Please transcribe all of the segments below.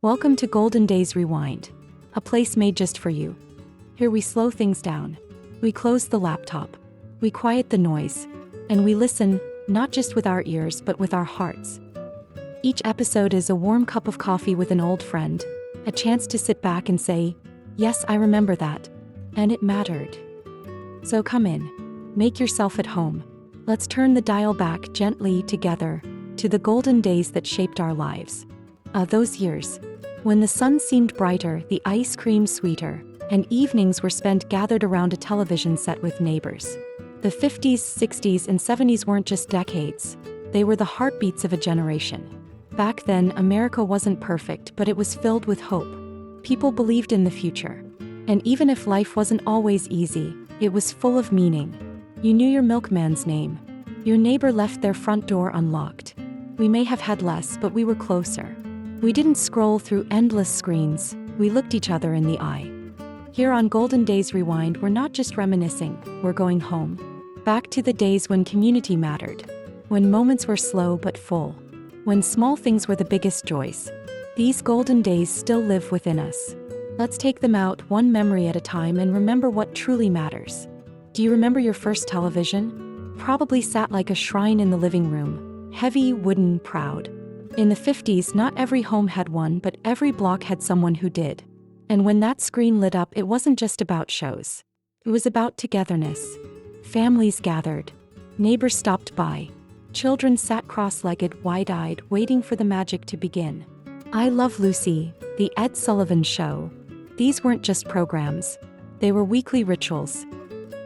Welcome to Golden Days Rewind, a place made just for you. Here we slow things down. We close the laptop. We quiet the noise. And we listen, not just with our ears but with our hearts. Each episode is a warm cup of coffee with an old friend, a chance to sit back and say, yes, I remember that. And it mattered. So come in. Make yourself at home. Let's turn the dial back gently together to the golden days that shaped our lives. Those years, when the sun seemed brighter, the ice cream sweeter, and evenings were spent gathered around a television set with neighbors. The 50s, 60s, and 70s weren't just decades. They were the heartbeats of a generation. Back then, America wasn't perfect, but it was filled with hope. People believed in the future. And even if life wasn't always easy, it was full of meaning. You knew your milkman's name. Your neighbor left their front door unlocked. We may have had less, but we were closer. We didn't scroll through endless screens. We looked each other in the eye. Here on Golden Days Rewind, we're not just reminiscing, we're going home. Back to the days when community mattered. When moments were slow but full. When small things were the biggest joys. These golden days still live within us. Let's take them out one memory at a time and remember what truly matters. Do you remember your first television? Probably sat like a shrine in the living room. Heavy, wooden, proud. In the 50s, not every home had one, but every block had someone who did. And when that screen lit up, it wasn't just about shows. It was about togetherness. Families gathered. Neighbors stopped by. Children sat cross-legged, wide-eyed, waiting for the magic to begin. I Love Lucy, The Ed Sullivan Show. These weren't just programs. They were weekly rituals.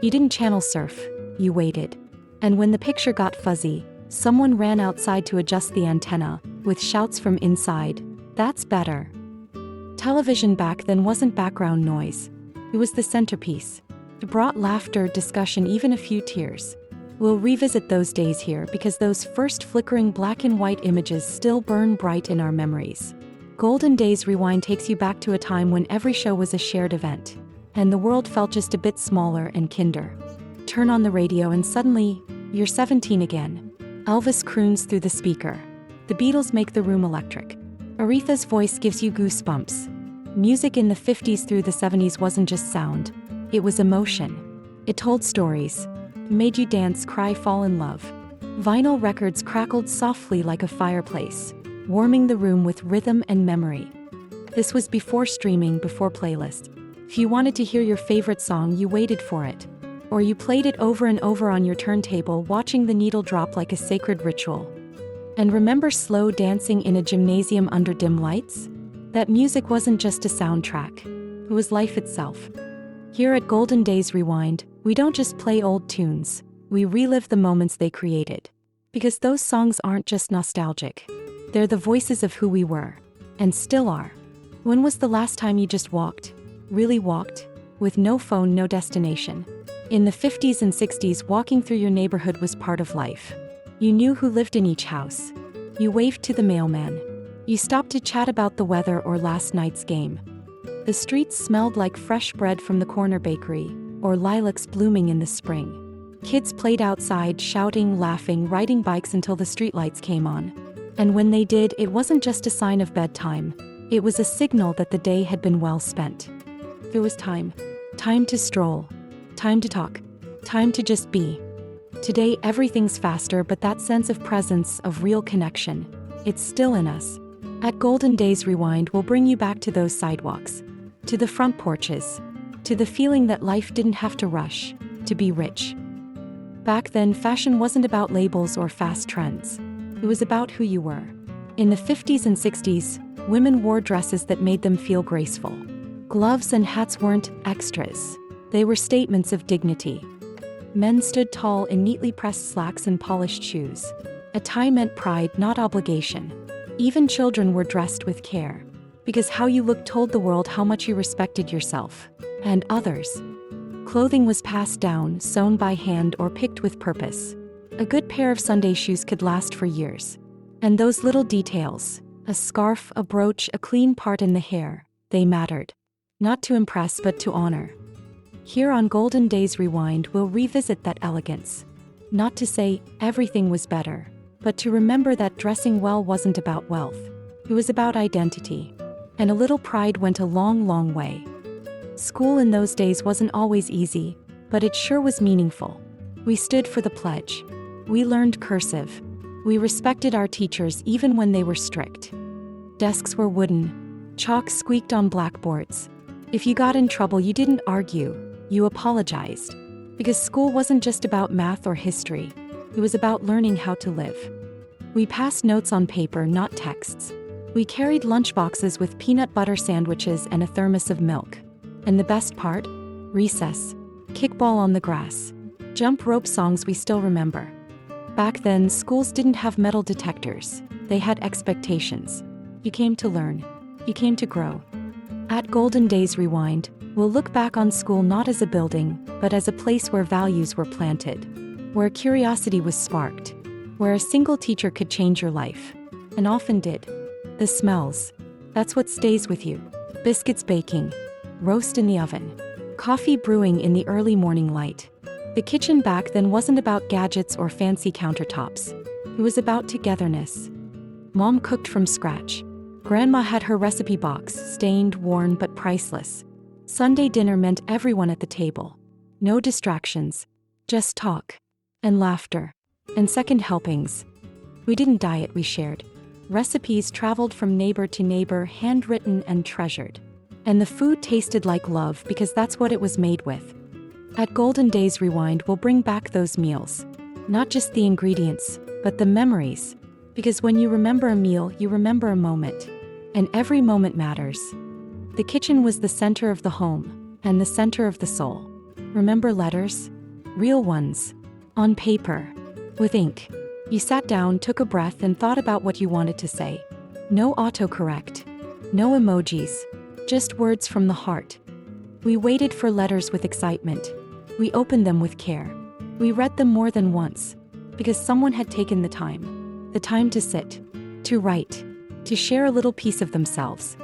You didn't channel surf. You waited. And when the picture got fuzzy, someone ran outside to adjust the antenna, with shouts from inside, "That's better." Television back then wasn't background noise. It was the centerpiece. It brought laughter, discussion, even a few tears. We'll revisit those days here because those first flickering black and white images still burn bright in our memories. Golden Days Rewind takes you back to a time when every show was a shared event, and the world felt just a bit smaller and kinder. Turn on the radio and suddenly, you're 17 again. Elvis croons through the speaker. The Beatles make the room electric. Aretha's voice gives you goosebumps. Music in the 50s through the 70s wasn't just sound. It was emotion. It told stories. It made you dance, cry, fall in love. Vinyl records crackled softly like a fireplace, warming the room with rhythm and memory. This was before streaming, before playlists. If you wanted to hear your favorite song, you waited for it. Or you played it over and over on your turntable, watching the needle drop like a sacred ritual. And remember slow dancing in a gymnasium under dim lights? That music wasn't just a soundtrack. It was life itself. Here at Golden Days Rewind, we don't just play old tunes. We relive the moments they created. Because those songs aren't just nostalgic. They're the voices of who we were. And still are. When was the last time you just walked? Really walked? With no phone, no destination. In the 50s and 60s, walking through your neighborhood was part of life. You knew who lived in each house. You waved to the mailman. You stopped to chat about the weather or last night's game. The streets smelled like fresh bread from the corner bakery, or lilacs blooming in the spring. Kids played outside, shouting, laughing, riding bikes until the streetlights came on. And when they did, it wasn't just a sign of bedtime. It was a signal that the day had been well spent. There was time. Time to stroll. Time to talk. Time to just be. Today, everything's faster, but that sense of presence, of real connection, it's still in us. At Golden Days Rewind, we'll bring you back to those sidewalks, to the front porches, to the feeling that life didn't have to rush, to be rich. Back then, fashion wasn't about labels or fast trends. It was about who you were. In the 50s and 60s, women wore dresses that made them feel graceful. Gloves and hats weren't extras. They were statements of dignity. Men stood tall in neatly pressed slacks and polished shoes. A tie meant pride, not obligation. Even children were dressed with care. Because how you looked told the world how much you respected yourself and others. Clothing was passed down, sewn by hand, or picked with purpose. A good pair of Sunday shoes could last for years. And those little details, a scarf, a brooch, a clean part in the hair, they mattered. Not to impress, but to honor. Here on Golden Days Rewind, we'll revisit that elegance. Not to say everything was better, but to remember that dressing well wasn't about wealth. It was about identity. And a little pride went a long, long way. School in those days wasn't always easy, but it sure was meaningful. We stood for the pledge. We learned cursive. We respected our teachers even when they were strict. Desks were wooden. Chalk squeaked on blackboards. If you got in trouble, you didn't argue. You apologized. Because school wasn't just about math or history. It was about learning how to live. We passed notes on paper, not texts. We carried lunchboxes with peanut butter sandwiches and a thermos of milk. And the best part? Recess. Kickball on the grass. Jump rope songs we still remember. Back then, schools didn't have metal detectors. They had expectations. You came to learn. You came to grow. At Golden Days Rewind, we'll look back on school not as a building, but as a place where values were planted, where curiosity was sparked, where a single teacher could change your life, and often did. The smells. That's what stays with you. Biscuits baking. Roast in the oven. Coffee brewing in the early morning light. The kitchen back then wasn't about gadgets or fancy countertops. It was about togetherness. Mom cooked from scratch. Grandma had her recipe box, stained, worn, but priceless. Sunday dinner meant everyone at the table. No distractions. Just talk. And laughter. And second helpings. We didn't diet, we shared. Recipes traveled from neighbor to neighbor, handwritten and treasured. And the food tasted like love because that's what it was made with. At Golden Days Rewind, we'll bring back those meals. Not just the ingredients, but the memories. Because when you remember a meal, you remember a moment. And every moment matters. The kitchen was the center of the home, and the center of the soul. Remember letters? Real ones. On paper. With ink. You sat down, took a breath, and thought about what you wanted to say. No autocorrect. No emojis. Just words from the heart. We waited for letters with excitement. We opened them with care. We read them more than once. Because someone had taken the time. The time to sit. To write. To share a little piece of themselves.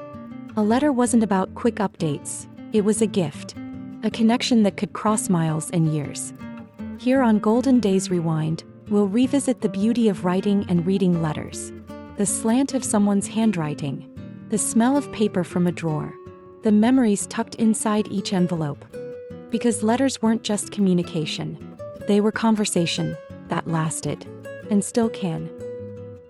A letter wasn't about quick updates. It was a gift. A connection that could cross miles and years. Here on Golden Days Rewind, we'll revisit the beauty of writing and reading letters. The slant of someone's handwriting. The smell of paper from a drawer. The memories tucked inside each envelope. Because letters weren't just communication. They were conversation that lasted. And still can.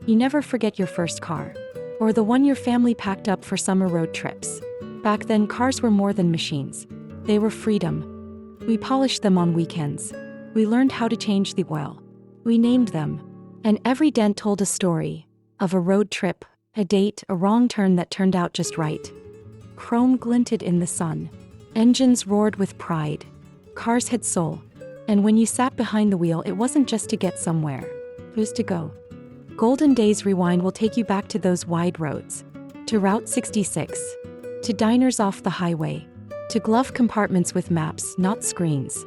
You never forget your first car. Or the one your family packed up for summer road trips. Back then, cars were more than machines. They were freedom. We polished them on weekends. We learned how to change the oil. We named them. And every dent told a story. Of a road trip, a date, a wrong turn that turned out just right. Chrome glinted in the sun. Engines roared with pride. Cars had soul. And when you sat behind the wheel, it wasn't just to get somewhere. It was to go. Golden Days Rewind will take you back to those wide roads. To Route 66. To diners off the highway. To glove compartments with maps, not screens.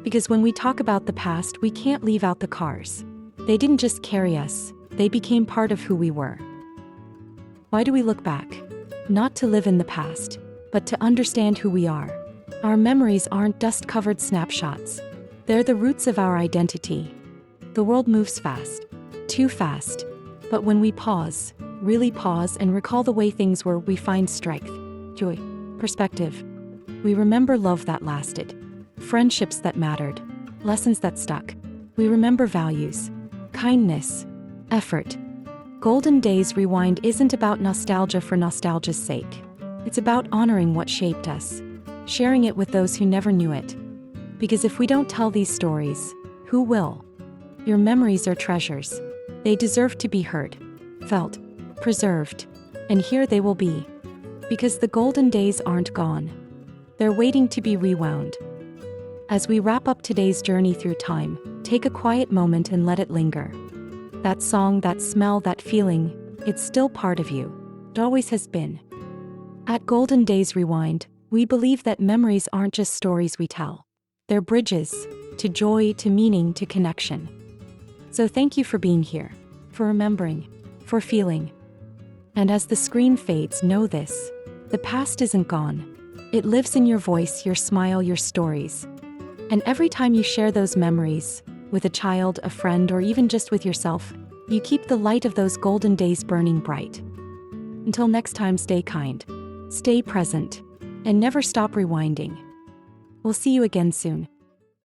Because when we talk about the past, we can't leave out the cars. They didn't just carry us, they became part of who we were. Why do we look back? Not to live in the past, but to understand who we are. Our memories aren't dust-covered snapshots. They're the roots of our identity. The world moves fast. Too fast. But when we pause, really pause and recall the way things were, we find strength, joy, perspective. We remember love that lasted. Friendships that mattered. Lessons that stuck. We remember values. Kindness. Effort. Golden Days Rewind isn't about nostalgia for nostalgia's sake. It's about honoring what shaped us. Sharing it with those who never knew it. Because if we don't tell these stories, who will? Your memories are treasures. They deserve to be heard, felt, preserved. And here they will be. Because the golden days aren't gone. They're waiting to be rewound. As we wrap up today's journey through time, take a quiet moment and let it linger. That song, that smell, that feeling, it's still part of you. It always has been. At Golden Days Rewind, we believe that memories aren't just stories we tell. They're bridges to joy, to meaning, to connection. So thank you for being here, for remembering, for feeling. And as the screen fades, know this: the past isn't gone. It lives in your voice, your smile, your stories. And every time you share those memories, with a child, a friend, or even just with yourself, you keep the light of those golden days burning bright. Until next time, stay kind, stay present, and never stop rewinding. We'll see you again soon.